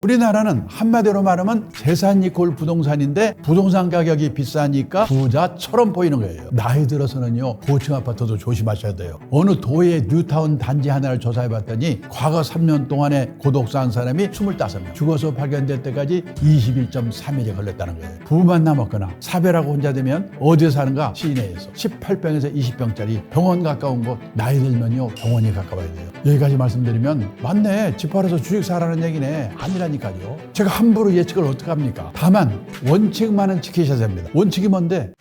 우리나라는 한마디로 말하면 재산 이꼴 부동산인데 부동산 가격이 비싸니까 부자처럼 보이는 거예요. 나이 들어서는요, 고층 아파트도 조심하셔야 돼요. 어느 도의 뉴타운 단지 하나를 조사해봤더니 과거 3년 동안에 고독사한 사람이 25명, 죽어서 발견될 때까지 21.3일이 걸렸다는 거예요. 부부만 남았거나 사별하고 혼자 되면 어디에 사는가? 시내에서 18평에서 20평짜리 병원 가까운 곳, 나이 들면요 병원이 가까워야 돼요. 여기까지 말씀드리면 맞네, 집 팔아서 주식 사라는 얘기네, 아니라니까요. 제가 함부로 예측을 어떻게 합니까? 다만 원칙만은 지키셔야 됩니다. 원칙이 뭔데?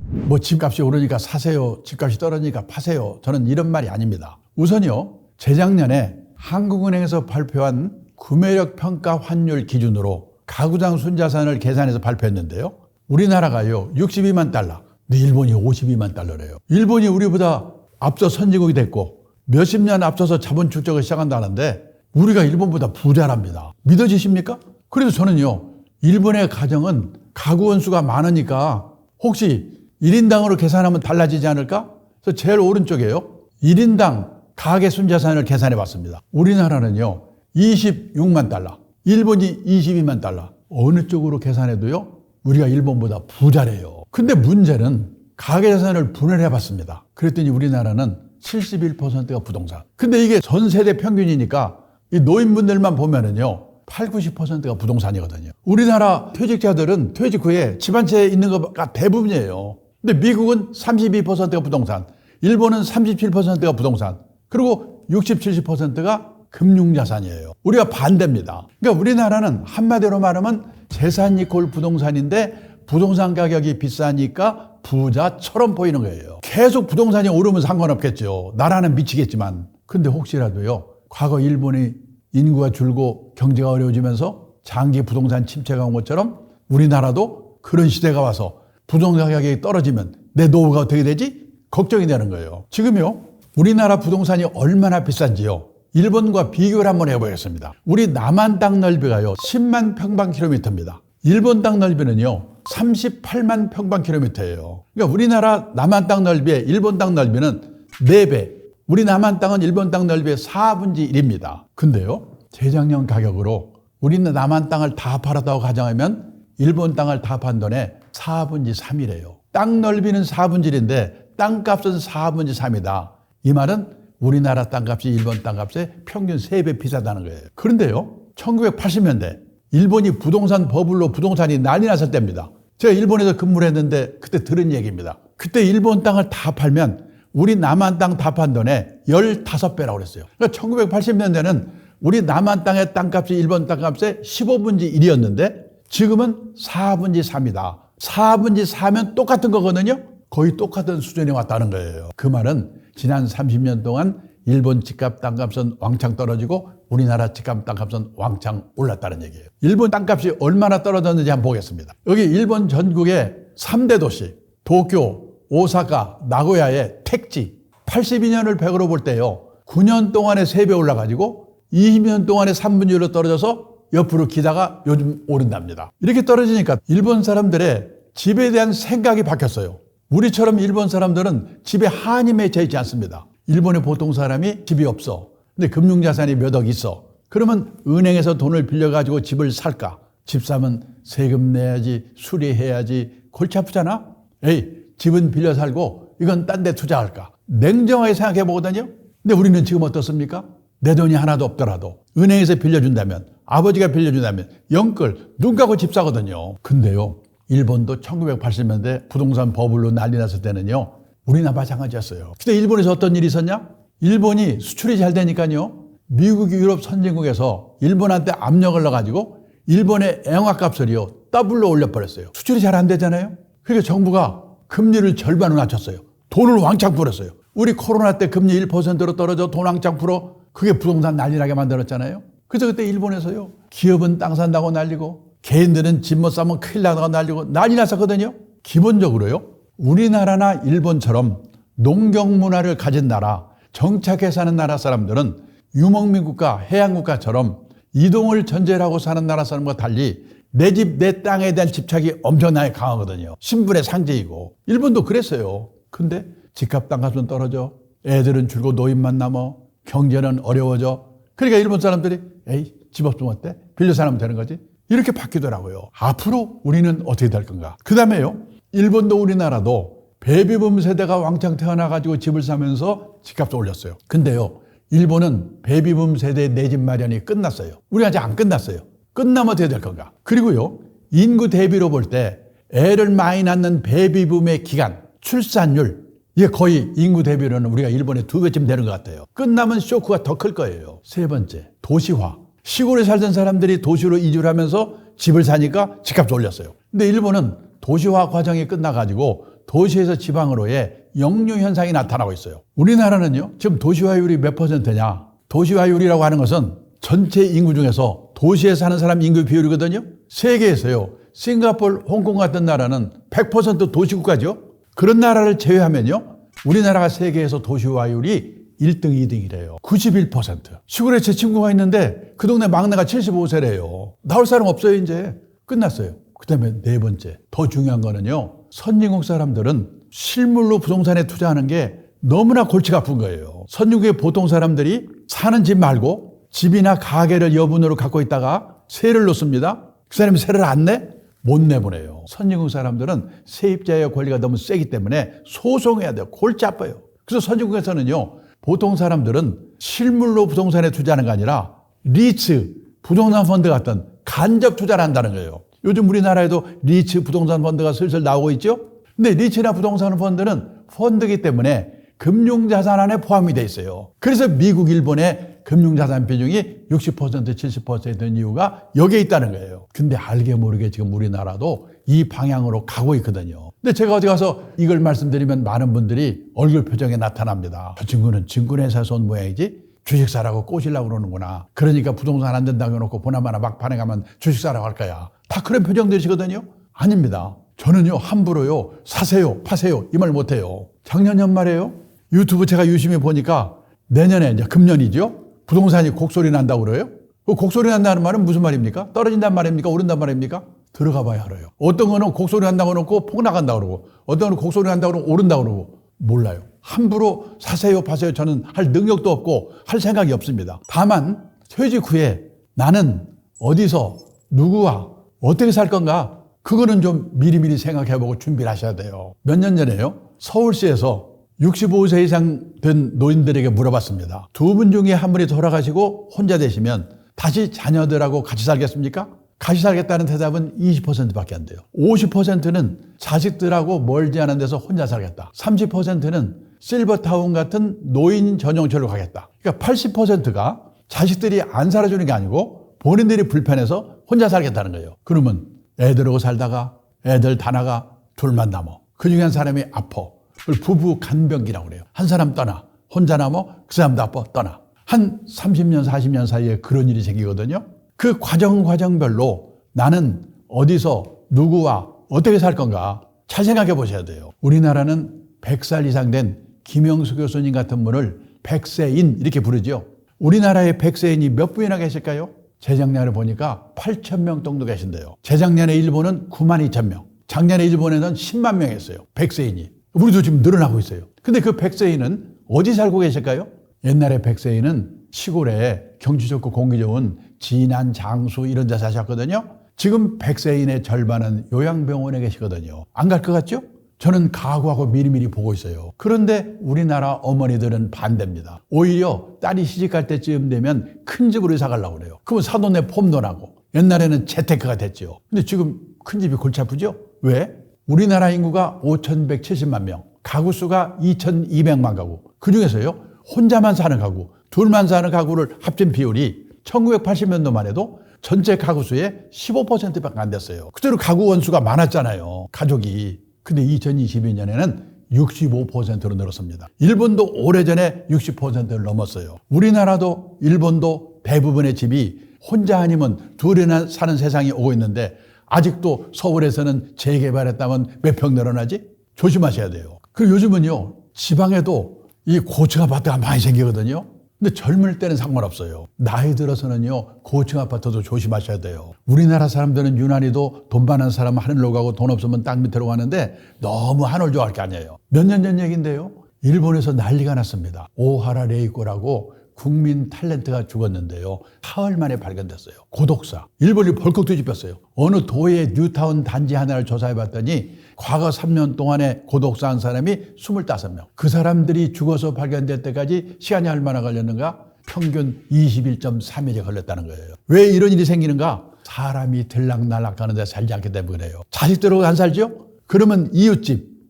뭐 집값이 오르니까 사세요, 집값이 떨어지니까 파세요, 저는 이런 말이 아닙니다. 우선요, 재작년에 한국은행에서 발표한 구매력 평가 환율 기준으로 가구당 순자산을 계산해서 발표했는데요, 우리나라가요 62만 달러, 근데 일본이 52만 달러래요. 일본이 우리보다 앞서 선진국이 됐고 몇십 년 앞서서 자본 축적을 시작한다는데 우리가 일본보다 부자랍니다. 믿어지십니까? 그래서 저는요, 일본의 가정은 가구 원수가 많으니까 혹시 1인당으로 계산하면 달라지지 않을까? 그래서 제일 오른쪽에요, 1인당 가계 순자산을 계산해 봤습니다. 우리나라는요 26만 달러, 일본이 22만 달러. 어느 쪽으로 계산해도요 우리가 일본보다 부자래요. 근데 문제는 가계자산을 분할해 봤습니다. 그랬더니 우리나라는 71%가 부동산. 근데 이게 전 세대 평균이니까 이 노인분들만 보면은요 80~90%가 부동산이거든요. 우리나라 퇴직자들은 퇴직 후에 집 한 채 있는 거가 대부분이에요. 근데 미국은 32%가 부동산, 일본은 37%가 부동산, 그리고 60~70%가 금융자산이에요. 우리가 반대입니다. 그러니까 우리나라는 한마디로 말하면 재산 이꼴 부동산인데 부동산 가격이 비싸니까 부자처럼 보이는 거예요. 계속 부동산이 오르면 상관없겠죠. 나라는 미치겠지만. 근데 혹시라도요, 과거 일본이 인구가 줄고 경제가 어려워지면서 장기 부동산 침체가 온 것처럼 우리나라도 그런 시대가 와서 부동산 가격이 떨어지면 내 노후가 어떻게 되지? 걱정이 되는 거예요. 지금요, 우리나라 부동산이 얼마나 비싼지요, 일본과 비교를 한번 해보겠습니다. 우리 남한 땅 넓이가요 10만 평방킬로미터입니다. 일본 땅 넓이는요 38만 평방킬로미터예요. 그러니까 우리나라 남한 땅 넓이에 일본 땅 넓이는 4배. 우리 남한 땅은 일본 땅 넓이의 4분의 1입니다. 근데요, 재작년 가격으로 우리는 남한 땅을 다 팔았다고 가정하면 일본 땅을 다 판 돈의 4분의 3이래요. 땅 넓이는 4분의 1인데 땅값은 4분의 3이다. 이 말은 우리나라 땅값이 일본 땅값의 평균 3배 비싸다는 거예요. 그런데요, 1980년대 일본이 부동산 버블로 부동산이 난리 났을 때입니다. 제가 일본에서 근무를 했는데 그때 들은 얘기입니다. 그때 일본 땅을 다 팔면 우리 남한 땅 다 판 돈의 15배라고 그랬어요. 그러니까 1980년대는 우리 남한 땅의 땅값이 일본 땅값의 15분의 1이었는데 지금은 4분의 3이다. 4분의 4면 똑같은 거거든요. 거의 똑같은 수준에 왔다는 거예요. 그 말은 지난 30년 동안 일본 집값 땅값은 왕창 떨어지고 우리나라 집값 땅값은 왕창 올랐다는 얘기예요. 일본 땅값이 얼마나 떨어졌는지 한번 보겠습니다. 여기 일본 전국의 3대 도시 도쿄, 오사카, 나고야의 택지 82년을 100으로 볼 때요 9년 동안에 3배 올라가지고 20년 동안에 3분의 1로 떨어져서 옆으로 기다가 요즘 오른답니다. 이렇게 떨어지니까 일본 사람들의 집에 대한 생각이 바뀌었어요. 우리처럼 일본 사람들은 집에 한이 맺혀 있지 않습니다. 일본의 보통 사람이 집이 없어. 근데 금융자산이 몇 억 있어. 그러면 은행에서 돈을 빌려가지고 집을 살까? 집 사면 세금 내야지, 수리해야지, 골치 아프잖아? 에이, 집은 빌려 살고 이건 딴 데 투자할까? 냉정하게 생각해 보거든요. 근데 우리는 지금 어떻습니까? 내 돈이 하나도 없더라도 은행에서 빌려준다면, 아버지가 빌려준다면 영끌, 눈 감고 집 사거든요. 근데요, 일본도 1980년대 부동산 버블로 난리 났을 때는요 우리나 마찬가지였어요. 그때 일본에서 어떤 일이 있었냐? 일본이 수출이 잘 되니까요 미국, 유럽 선진국에서 일본한테 압력을 넣어가지고 일본의 엔화값을요 더블로 올려버렸어요. 수출이 잘 안 되잖아요. 그러니까 정부가 금리를 절반으로 낮췄어요. 돈을 왕창 풀었어요. 우리 코로나 때 금리 1%로 떨어져 돈 왕창 풀어. 그게 부동산 난리나게 만들었잖아요. 그래서 그때 일본에서요 기업은 땅 산다고 난리고 개인들은 집 못 사면 큰일 나다고 난리고 난리 났었거든요. 기본적으로요 우리나라나 일본처럼 농경 문화를 가진 나라, 정착해 사는 나라 사람들은 유목민 국가, 해양 국가처럼 이동을 전제로 하고 사는 나라 사람과 달리 내 집, 내 땅에 대한 집착이 엄청나게 강하거든요. 신분의 상징이고. 일본도 그랬어요. 근데 집값 땅값은 떨어져. 애들은 줄고 노인만 남어. 경제는 어려워져. 그러니까 일본 사람들이 에이 집 없으면 어때? 빌려 살면 되는 거지. 이렇게 바뀌더라고요. 앞으로 우리는 어떻게 될 건가? 그 다음에요. 일본도 우리나라도 베이비붐 세대가 왕창 태어나가지고 집을 사면서 집값을 올렸어요. 근데요. 일본은 베이비붐 세대의 내 집 마련이 끝났어요. 우리가 아직 안 끝났어요. 끝나면 어떻게 될 건가? 그리고요. 인구 대비로 볼 때 애를 많이 낳는 베이비붐의 기간, 출산율 이게 거의 인구 대비로는 우리가 일본의 2배쯤 되는 것 같아요. 끝나면 쇼크가 더 클 거예요. 세 번째, 도시화. 시골에 살던 사람들이 도시로 이주를 하면서 집을 사니까 집값을 올렸어요. 근데 일본은 도시화 과정이 끝나가지고 도시에서 지방으로의 역류 현상이 나타나고 있어요. 우리나라는요, 지금 도시화율이 몇 %냐? 도시화율이라고 하는 것은 전체 인구 중에서 도시에 사는 사람 인구 비율이거든요. 세계에서요, 싱가포르, 홍콩 같은 나라는 100% 도시국가죠. 그런 나라를 제외하면요, 우리나라가 세계에서 도시화율이 1등, 2등이래요. 91%. 시골에 제 친구가 있는데 그 동네 막내가 75세래요. 나올 사람 없어요, 이제. 끝났어요. 그 다음에 네 번째. 더 중요한 거는요. 선진국 사람들은 실물로 부동산에 투자하는 게 너무나 골치가 아픈 거예요. 선진국의 보통 사람들이 사는 집 말고 집이나 가게를 여분으로 갖고 있다가 세를 놓습니다. 그 사람이 세를 안 내? 못 내보내요. 선진국 사람들은 세입자의 권리가 너무 세기 때문에 소송해야 돼요. 골치 아파요. 그래서 선진국에서는요. 보통 사람들은 실물로 부동산에 투자하는 게 아니라 리츠, 부동산 펀드 같은 간접 투자를 한다는 거예요. 요즘 우리나라에도 리츠 부동산 펀드가 슬슬 나오고 있죠. 근데 리츠나 부동산 펀드는 펀드이기 때문에 금융자산 안에 포함이 돼 있어요. 그래서 미국, 일본의 금융자산 비중이 60%, 70%인 이유가 여기에 있다는 거예요. 근데 알게 모르게 지금 우리나라도 이 방향으로 가고 있거든요. 근데 제가 어디 가서 이걸 말씀드리면 많은 분들이 얼굴 표정에 나타납니다. 저 친구는 증권회사에서 온 모양이지 주식 사라고 꼬시려고 그러는구나. 그러니까 부동산 안 된다고 해놓고 보나마나 막판에 가면 주식 사라고 할 거야. 다 그런 표정들이시거든요. 아닙니다. 저는요 함부로요 사세요 파세요 이 말 못해요. 작년 연말에요 유튜브 제가 유심히 보니까 내년에 이제 금년이죠. 부동산이 곡소리 난다고 그래요. 그 곡소리 난다는 말은 무슨 말입니까? 떨어진단 말입니까? 오른단 말입니까? 들어가 봐야 알아요. 어떤 거는 곡소리 난다고 놓고 폭 나간다고 그러고 어떤 거는 곡소리 난다고 그러고 오른다고 그러고 몰라요. 함부로 사세요 파세요 저는 할 능력도 없고 할 생각이 없습니다. 다만 퇴직 후에 나는 어디서 누구와 어떻게 살 건가 그거는 좀 미리미리 생각해보고 준비를 하셔야 돼요. 몇 년 전에요 서울시에서 65세 이상 된 노인들에게 물어봤습니다. 두 분 중에 한 분이 돌아가시고 혼자 되시면 다시 자녀들하고 같이 살겠습니까? 같이 살겠다는 대답은 20%밖에 안 돼요. 50%는 자식들하고 멀지 않은 데서 혼자 살겠다. 30%는 실버타운 같은 노인 전용처로 가겠다. 그러니까 80%가 자식들이 안 살아주는 게 아니고 본인들이 불편해서 혼자 살겠다는 거예요. 그러면 애들하고 살다가 애들 다 나가 둘만 남어. 그 중에 한 사람이 아파. 그걸 부부 간병기라고 그래요. 한 사람 떠나. 혼자 남어. 그 사람도 아파. 떠나. 한 30년, 40년 사이에 그런 일이 생기거든요. 그 과정별로 나는 어디서 누구와 어떻게 살 건가 잘 생각해 보셔야 돼요. 우리나라는 100살 이상 된 김영수 교수님 같은 분을 백세인 이렇게 부르죠. 우리나라에 백세인이 몇 분이나 계실까요? 재작년에 보니까 8,000명 정도 계신데요. 재작년에 일본은 92,000명. 작년에 일본에는 10만 명 했어요. 백세인이. 우리도 지금 늘어나고 있어요. 근데 그 백세인은 어디 살고 계실까요? 옛날에 백세인은 시골에 경치 좋고 공기 좋은 진안, 장수 이런 데 사셨거든요. 지금 백세인의 절반은 요양병원에 계시거든요. 안 갈 것 같죠? 저는 각오하고 미리미리 보고 있어요. 그런데 우리나라 어머니들은 반대입니다. 오히려 딸이 시집갈 때쯤 되면 큰 집으로 이사 가려고 그래요. 그러면 사돈네 폼도 나고 옛날에는 재테크가 됐죠. 근데 지금 큰 집이 골치 아프죠? 왜? 우리나라 인구가 5,170만 명, 가구 수가 2,200만 가구. 그중에서요 혼자만 사는 가구, 둘만 사는 가구를 합친 비율이 1980년도만 해도 전체 가구 수의 15%밖에 안 됐어요. 그대로 가구 원수가 많았잖아요. 가족이. 근데 2022년에는 65%로 늘었습니다. 일본도 오래전에 60%를 넘었어요. 우리나라도 일본도 대부분의 집이 혼자 아니면 둘이나 사는 세상이 오고 있는데 아직도 서울에서는 재개발했다면 몇 평 늘어나지? 조심하셔야 돼요. 그리고 요즘은요 지방에도 이 고층 아파트가 많이 생기거든요. 근데 젊을 때는 상관없어요. 나이 들어서는요 고층 아파트도 조심하셔야 돼요. 우리나라 사람들은 유난히도 돈 많은 사람은 하늘로 가고 돈 없으면 땅 밑으로 가는데 너무 하늘 좋아할 게 아니에요. 몇 년 전 얘기인데요 일본에서 난리가 났습니다. 오하라 레이코라고 국민 탤런트가 죽었는데요. 사흘 만에 발견됐어요. 고독사. 일본이 벌컥 뒤집혔어요. 어느 도의 뉴타운 단지 하나를 조사해봤더니 과거 3년 동안에 고독사한 사람이 25명. 그 사람들이 죽어서 발견될 때까지 시간이 얼마나 걸렸는가? 평균 21.3일이 걸렸다는 거예요. 왜 이런 일이 생기는가? 사람이 들락날락 하는데 살지 않기 때문에요. 자식들하고 안 살죠? 그러면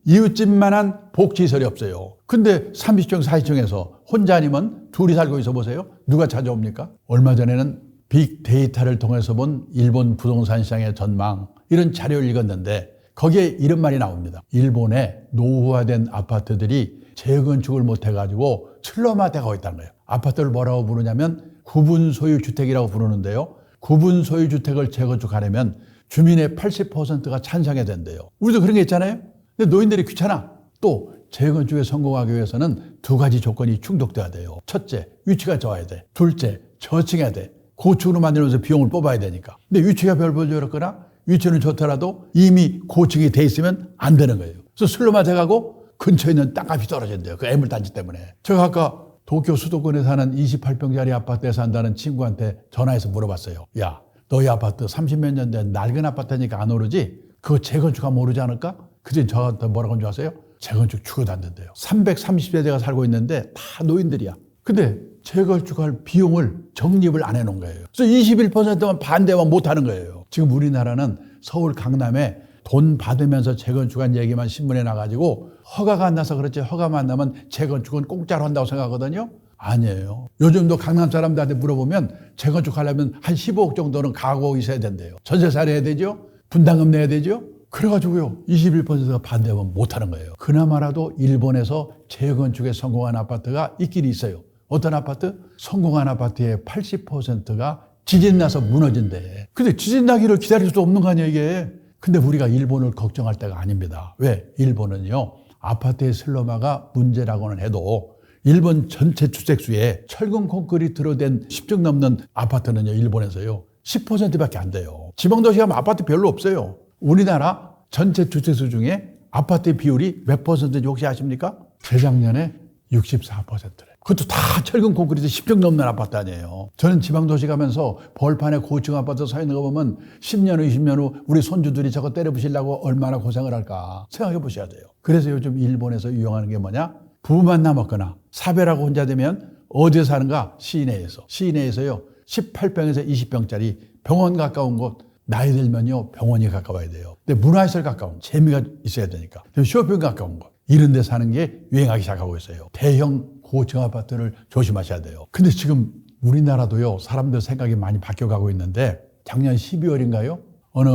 이웃집만한 복지시설이 없어요. 근데 30층, 40층에서 혼자 아니면 둘이 살고 있어 보세요. 누가 찾아옵니까? 얼마 전에는 빅데이터를 통해서 본 일본 부동산 시장의 전망, 이런 자료를 읽었는데 거기에 이런 말이 나옵니다. 일본의 노후화된 아파트들이 재건축을 못해가지고 슬럼화되고 있다는 거예요. 아파트를 뭐라고 부르냐면 구분 소유 주택이라고 부르는데요. 구분 소유 주택을 재건축하려면 주민의 80%가 찬성해야 된대요. 우리도 그런 게 있잖아요. 근데 노인들이 귀찮아. 또 재건축에 성공하기 위해서는 두 가지 조건이 충족돼야 돼요. 첫째, 위치가 좋아야 돼. 둘째, 저층해야 돼. 고층으로 만들면서 비용을 뽑아야 되니까. 근데 위치가 별볼저렇거나 위치는 좋더라도 이미 고층이 돼 있으면 안 되는 거예요. 그래서 슬럼화돼가고 근처에 있는 땅값이 떨어진대요. 그 애물단지 때문에. 제가 아까 도쿄 수도권에 사는 28평짜리 아파트에 산다는 친구한테 전화해서 물어봤어요. 야, 너희 아파트 30몇 년 된 낡은 아파트니까 안 오르지? 그거 재건축하면 오르지 않을까? 그때 저한테 뭐라고 한 줄 아세요? 재건축 죽어도 안 된대요. 330세대가 살고 있는데 다 노인들이야. 근데 재건축할 비용을 적립을 안 해놓은 거예요. 그래서 21%만 반대만 못하는 거예요. 지금 우리나라는 서울 강남에 돈 받으면서 재건축한 얘기만 신문에 나가지고 허가가 안 나서 그렇지, 허가만 안 나면 재건축은 공짜로 한다고 생각하거든요. 아니에요. 요즘도 강남 사람들한테 물어보면 재건축하려면 한 15억 정도는 가고 있어야 된대요. 전세세 내야 되죠. 분담금 내야 되죠. 그래가지고요 21%가 반대하면 못하는 거예요. 그나마라도 일본에서 재건축에 성공한 아파트가 있긴 있어요. 어떤 아파트? 성공한 아파트의 80%가 지진 나서 무너진대. 근데 지진 나기를 기다릴 수도 없는 거 아니에요 이게. 근데 우리가 일본을 걱정할 때가 아닙니다. 왜? 일본은요 아파트의 슬럼화가 문제라고는 해도 일본 전체 주택수에 철근 콘크리트로 된 10층 넘는 아파트는요 일본에서요 10%밖에 안 돼요. 지방도시 가면 아파트 별로 없어요. 우리나라 전체 주택수 중에 아파트의 비율이 몇 퍼센트인지 혹시 아십니까? 재작년에 64%래. 그것도 다 철근 콘크리트 10층 넘는 아파트 아니에요. 저는 지방도시 가면서 벌판에 고층 아파트 서 있는 거 보면 10년 후, 20년 후 우리 손주들이 저거 때려 부시려고 얼마나 고생을 할까 생각해 보셔야 돼요. 그래서 요즘 일본에서 유행하는 게 뭐냐? 부부만 남았거나 사별하고 혼자 되면 어디에 사는가? 시내에서. 시내에서요 18평에서 20평짜리 병원 가까운 곳, 나이 들면요 병원이 가까워야 돼요. 근데 문화시설 가까운, 재미가 있어야 되니까 쇼핑 가까운 곳, 이런 데 사는 게 유행하기 시작하고 있어요. 대형 고층 아파트를 조심하셔야 돼요. 근데 지금 우리나라도요 사람들 생각이 많이 바뀌어가고 있는데 작년 12월인가요? 어느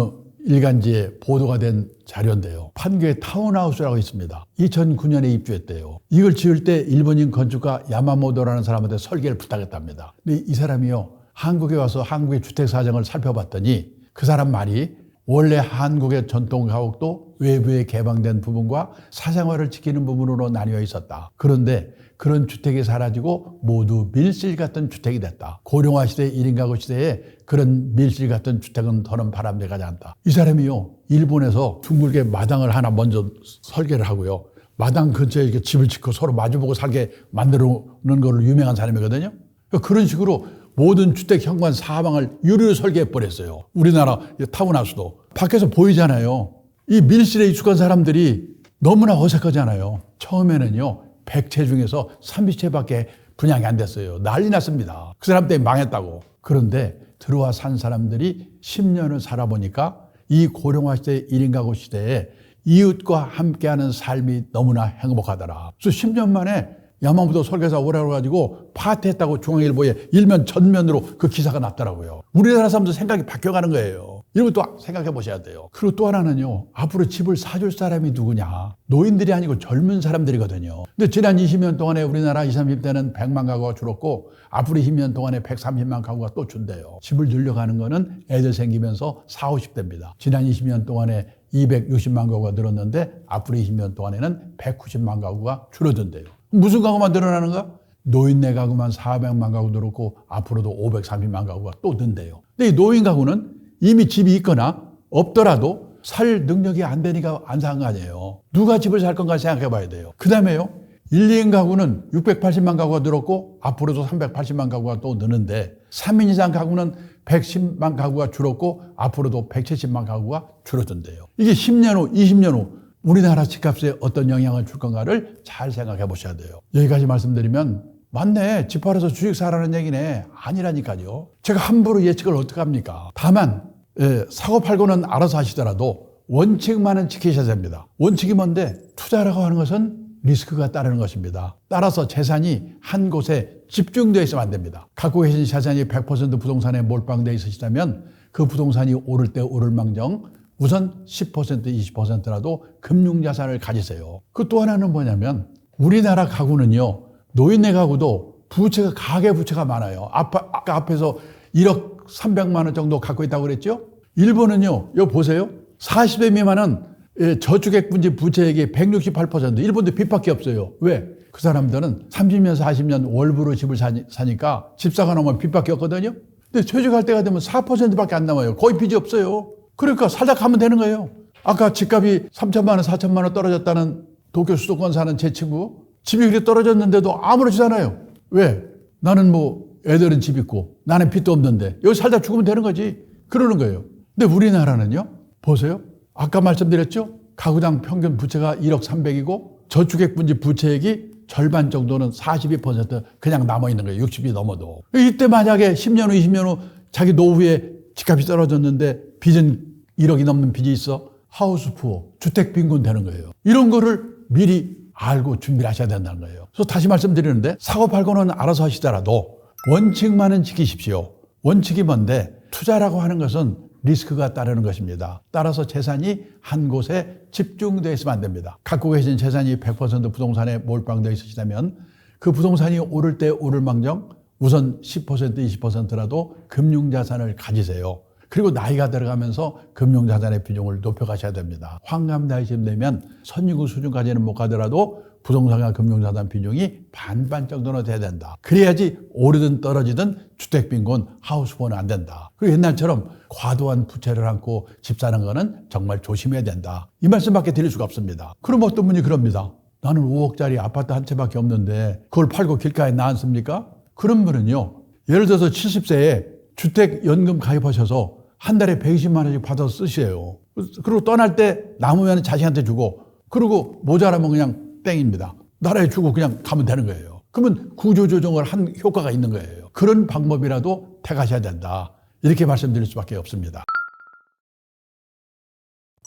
일간지에 보도가 된 자료인데요. 판교에 타운하우스라고 있습니다. 2009년에 입주했대요. 이걸 지을 때 일본인 건축가 야마모토라는 사람한테 설계를 부탁했답니다. 근데 이 사람이요 한국에 와서 한국의 주택 사정을 살펴봤더니 그 사람 말이 원래 한국의 전통 가옥도 외부에 개방된 부분과 사생활을 지키는 부분으로 나뉘어 있었다. 그런데 그런 주택이 사라지고 모두 밀실 같은 주택이 됐다. 고령화 시대 1인 가구 시대에 그런 밀실 같은 주택은 더는 바람직하지 않다. 이 사람이요 일본에서 둥글게 마당을 하나 먼저 설계를 하고요 마당 근처에 이렇게 집을 짓고 서로 마주보고 살게 만들어 놓은 걸로 유명한 사람이거든요. 그런 식으로 모든 주택 현관 사방을 유리로 설계해 버렸어요. 우리나라 타운하우스도 밖에서 보이잖아요. 이 밀실에 익숙한 사람들이 너무나 어색하잖아요. 처음에는요 100채 중에서 30채밖에 분양이 안 됐어요. 난리 났습니다. 그 사람 때문에 망했다고. 그런데 들어와 산 사람들이 10년을 살아보니까 이 고령화 시대 1인 가구 시대에 이웃과 함께하는 삶이 너무나 행복하더라. 그래서 10년 만에 야마모토 설계사 오라고 가지고 파티했다고 중앙일보에 일면 전면으로 그 기사가 났더라고요. 우리나라 사람들 생각이 바뀌어가는 거예요. 이런 것도 생각해 보셔야 돼요. 그리고 또 하나는요. 앞으로 집을 사줄 사람이 누구냐. 노인들이 아니고 젊은 사람들이거든요. 근데 지난 20년 동안에 우리나라 20, 30대는 100만 가구가 줄었고 앞으로 20년 동안에 130만 가구가 또 준대요. 집을 늘려가는 거는 애들 생기면서 40, 50대입니다. 지난 20년 동안에 260만 가구가 늘었는데 앞으로 20년 동안에는 190만 가구가 줄어든대요. 무슨 가구만 늘어나는가? 노인네 가구만 400만 가구 늘었고 앞으로도 530만 가구가 또 는대요. 근데 이 노인 가구는 이미 집이 있거나 없더라도 살 능력이 안 되니까 안 사는 거 아니에요. 누가 집을 살 건가 생각해 봐야 돼요. 그 다음에요. 1, 2인 가구는 680만 가구가 늘었고 앞으로도 380만 가구가 또 느는데 3인 이상 가구는 110만 가구가 줄었고 앞으로도 170만 가구가 줄어든대요. 이게 10년 후, 20년 후 우리나라 집값에 어떤 영향을 줄 건가를 잘 생각해 보셔야 돼요. 여기까지 말씀드리면 맞네, 집 팔아서 주식 사라는 얘기네. 아니라니까요. 제가 함부로 예측을 어떡합니까? 다만 사고 팔고는 알아서 하시더라도 원칙만은 지키셔야 됩니다. 원칙이 뭔데? 투자라고 하는 것은 리스크가 따르는 것입니다. 따라서 재산이 한 곳에 집중되어 있으면 안 됩니다. 갖고 계신 재산이 100% 부동산에 몰빵되어 있으시다면 그 부동산이 오를 때 오를 망정 우선 10% 20%라도 금융자산을 가지세요. 그 또 하나는 뭐냐면 우리나라 가구는요, 노인네 가구도 부채가 가계부채가 많아요. 아까 앞에서 1억 300만 원 정도 갖고 있다고 그랬죠? 일본은요, 여기 보세요. 40대 미만은 저축액분지 부채액이 168%. 일본도 빚밖에 없어요. 왜? 그 사람들은 30년, 40년 월부로 집을 사니까 집사가 넘으면 빚밖에 없거든요. 근데 퇴직할 때가 되면 4%밖에 안 남아요. 거의 빚이 없어요. 그러니까 살다 가면 되는 거예요. 아까 집값이 3천만 원, 4천만 원 떨어졌다는 도쿄 수도권 사는 제 친구, 집이 그렇게 떨어졌는데도 아무렇지도 않아요. 왜? 나는 애들은 집 있고 나는 빚도 없는데 여기 살다 죽으면 되는 거지. 그러는 거예요. 근데 우리나라는요, 보세요. 아까 말씀드렸죠? 가구당 평균 부채가 1억 300이고 저축액분지 부채액이 절반 정도는 42% 그냥 남아있는 거예요. 60이 넘어도. 이때 만약에 10년 후, 20년 후 자기 노후에 집값이 떨어졌는데 빚은 1억이 넘는 빚이 있어. 하우스 푸어, 주택 빈곤 되는 거예요. 이런 거를 미리 알고 준비를 하셔야 된다는 거예요. 그래서 다시 말씀드리는데 사고 팔고는 알아서 하시더라도 원칙만은 지키십시오. 원칙이 뭔데? 투자라고 하는 것은 리스크가 따르는 것입니다. 따라서 재산이 한 곳에 집중되어 있으면 안 됩니다. 갖고 계신 재산이 100% 부동산에 몰빵되어 있으시다면 그 부동산이 오를 때 오를 망정 우선 10% 20%라도 금융자산을 가지세요. 그리고 나이가 들어가면서 금융자산의 비중을 높여가셔야 됩니다. 환갑 나이쯤 되면 선진국 수준까지는 못 가더라도 부동산과 금융자산 비중이 반반 정도는 돼야 된다. 그래야지 오르든 떨어지든 주택빈곤, 하우스보는 안 된다. 그리고 옛날처럼 과도한 부채를 안고 집 사는 거는 정말 조심해야 된다. 이 말씀밖에 드릴 수가 없습니다. 그럼 어떤 분이 그럽니다. 나는 5억짜리 아파트 한 채밖에 없는데 그걸 팔고 길가에 놔앉습니까? 그런 분은요, 예를 들어서 70세에 주택연금 가입하셔서 한 달에 120만 원씩 받아서 쓰세요. 그리고 떠날 때 남으면 자식한테 주고 그리고 모자라면 그냥 땡입니다. 나라에 주고 그냥 가면 되는 거예요. 그러면 구조조정을 한 효과가 있는 거예요. 그런 방법이라도 택하셔야 된다. 이렇게 말씀드릴 수밖에 없습니다.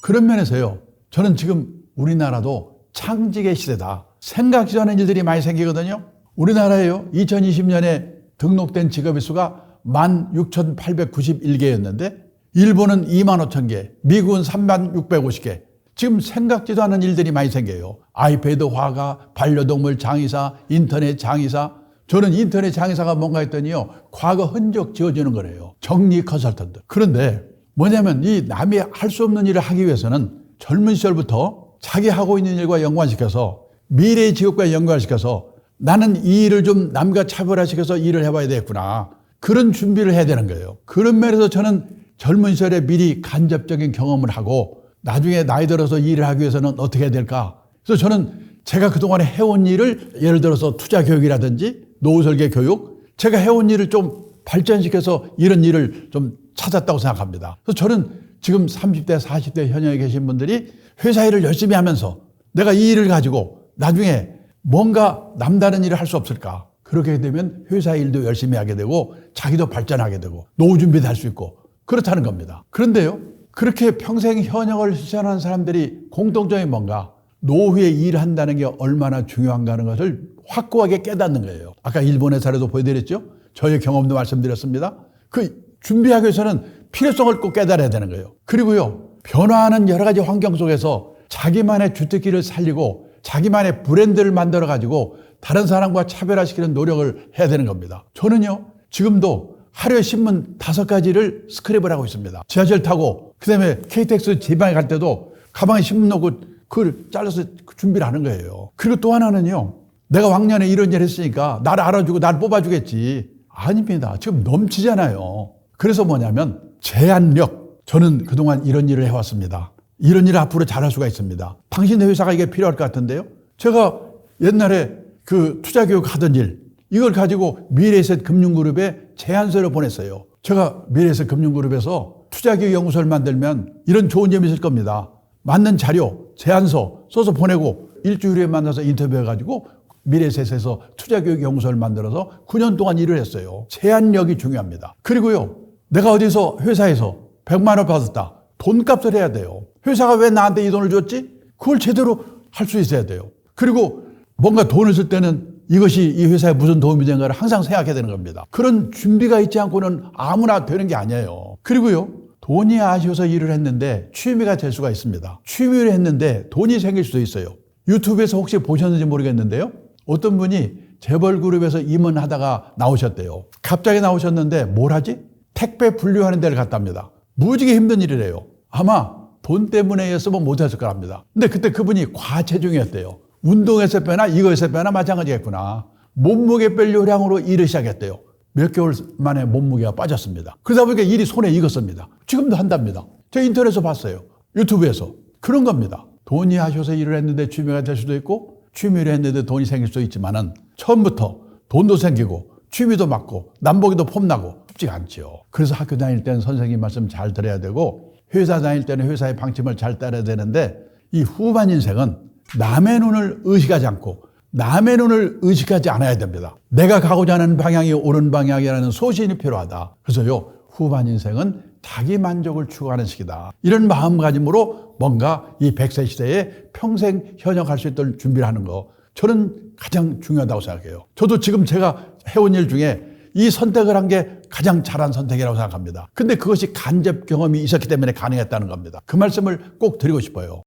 그런 면에서요, 저는 지금 우리나라도 창직의 시대다. 생각지 않은 일들이 많이 생기거든요. 우리나라에요, 2020년에 등록된 직업의 수가 16,891개였는데 일본은 25,000개, 미국은 3650개. 지금 생각지도 않은 일들이 많이 생겨요. 아이패드 화가, 반려동물 장의사, 인터넷 장의사. 저는 인터넷 장의사가 뭔가 했더니요, 과거 흔적 지워주는 거래요. 정리 컨설턴트. 그런데 뭐냐면 이 남이 할 수 없는 일을 하기 위해서는 젊은 시절부터 자기 하고 있는 일과 연관시켜서 미래의 직업과 연관시켜서 나는 이 일을 좀 남과 차별화시켜서 일을 해봐야 되겠구나. 그런 준비를 해야 되는 거예요. 그런 면에서 저는 젊은 시절에 미리 간접적인 경험을 하고 나중에 나이 들어서 일을 하기 위해서는 어떻게 해야 될까? 그래서 저는 제가 그동안에 해온 일을 예를 들어서 투자 교육이라든지 노후 설계 교육, 제가 해온 일을 좀 발전시켜서 이런 일을 좀 찾았다고 생각합니다. 그래서 저는 지금 30대, 40대 현역에 계신 분들이 회사 일을 열심히 하면서 내가 이 일을 가지고 나중에 뭔가 남다른 일을 할 수 없을까? 그렇게 되면 회사 일도 열심히 하게 되고 자기도 발전하게 되고 노후 준비도 할 수 있고 그렇다는 겁니다. 그런데요, 그렇게 평생 현역을 실천하는 사람들이 공통점이 뭔가? 노후에 일한다는 게 얼마나 중요한가 하는 것을 확고하게 깨닫는 거예요. 아까 일본의 사례도 보여드렸죠? 저의 경험도 말씀드렸습니다. 그 준비하기 위해서는 필요성을 꼭 깨달아야 되는 거예요. 그리고요, 변화하는 여러 가지 환경 속에서 자기만의 주특기를 살리고 자기만의 브랜드를 만들어가지고 다른 사람과 차별화시키는 노력을 해야 되는 겁니다. 저는요, 지금도 하루에 신문 5가지를 스크랩을 하고 있습니다. 지하철 타고, 그 다음에 KTX 지방에 갈 때도 가방에 신문 넣고 그걸 잘라서 준비를 하는 거예요. 그리고 또 하나는요, 내가 왕년에 이런 일 했으니까 나를 알아주고 나를 뽑아주겠지. 아닙니다. 지금 넘치잖아요. 그래서 뭐냐면 제안력. 저는 그동안 이런 일을 해왔습니다. 이런 일을 앞으로 잘할 수가 있습니다. 당신의 회사가 이게 필요할 것 같은데요. 제가 옛날에 그 투자교육 하던 일, 이걸 가지고 미래에셋 금융그룹에 제안서를 보냈어요. 제가 미래에셋 금융그룹에서 투자교육 연구소를 만들면 이런 좋은 점이 있을 겁니다. 맞는 자료, 제안서 써서 보내고 일주일 후에 만나서 인터뷰해가지고 미래에셋에서 투자교육 연구소를 만들어서 9년 동안 일을 했어요. 제안력이 중요합니다. 그리고요, 내가 어디서 회사에서 100만 원 받았다. 돈값을 해야 돼요. 회사가 왜 나한테 이 돈을 줬지? 그걸 제대로 할 수 있어야 돼요. 그리고 뭔가 돈을 쓸 때는 이것이 이 회사에 무슨 도움이 되는가를 항상 생각해야 되는 겁니다. 그런 준비가 있지 않고는 아무나 되는 게 아니에요. 그리고요, 돈이 아쉬워서 일을 했는데 취미가 될 수가 있습니다. 취미를 했는데 돈이 생길 수도 있어요. 유튜브에서 혹시 보셨는지 모르겠는데요. 어떤 분이 재벌그룹에서 임원하다가 나오셨대요. 갑자기 나오셨는데 뭘 하지? 택배 분류하는 데를 갔답니다. 무지개 힘든 일이래요. 아마 돈 때문에였으면 못했을 거랍니다. 근데 그때 그분이 과체중이었대요. 운동에서 빼나 이거에서 빼나 마찬가지겠구나. 몸무게 뺄 요량으로 일을 시작했대요. 몇 개월 만에 몸무게가 빠졌습니다. 그러다 보니까 일이 손에 익었습니다. 지금도 한답니다. 제가 인터넷에서 봤어요. 유튜브에서. 그런 겁니다. 돈이 아쉬워서 일을 했는데 취미가 될 수도 있고 취미를 했는데 돈이 생길 수도 있지만은 처음부터 돈도 생기고 취미도 맞고 남보기도 폼나고 쉽지가 않죠. 그래서 학교 다닐 때는 선생님 말씀 잘 들어야 되고 회사 다닐 때는 회사의 방침을 잘 따라야 되는데 이 후반 인생은 남의 눈을 의식하지 않고 남의 눈을 의식하지 않아야 됩니다. 내가 가고자 하는 방향이 옳은 방향이라는 소신이 필요하다. 그래서요, 후반 인생은 자기 만족을 추구하는 시기다. 이런 마음가짐으로 뭔가 이 100세 시대에 평생 현역할 수 있도록 준비를 하는 거, 저는 가장 중요하다고 생각해요. 저도 지금 제가 해온 일 중에 이 선택을 한 게 가장 잘한 선택이라고 생각합니다. 근데 그것이 간접 경험이 있었기 때문에 가능했다는 겁니다. 그 말씀을 꼭 드리고 싶어요.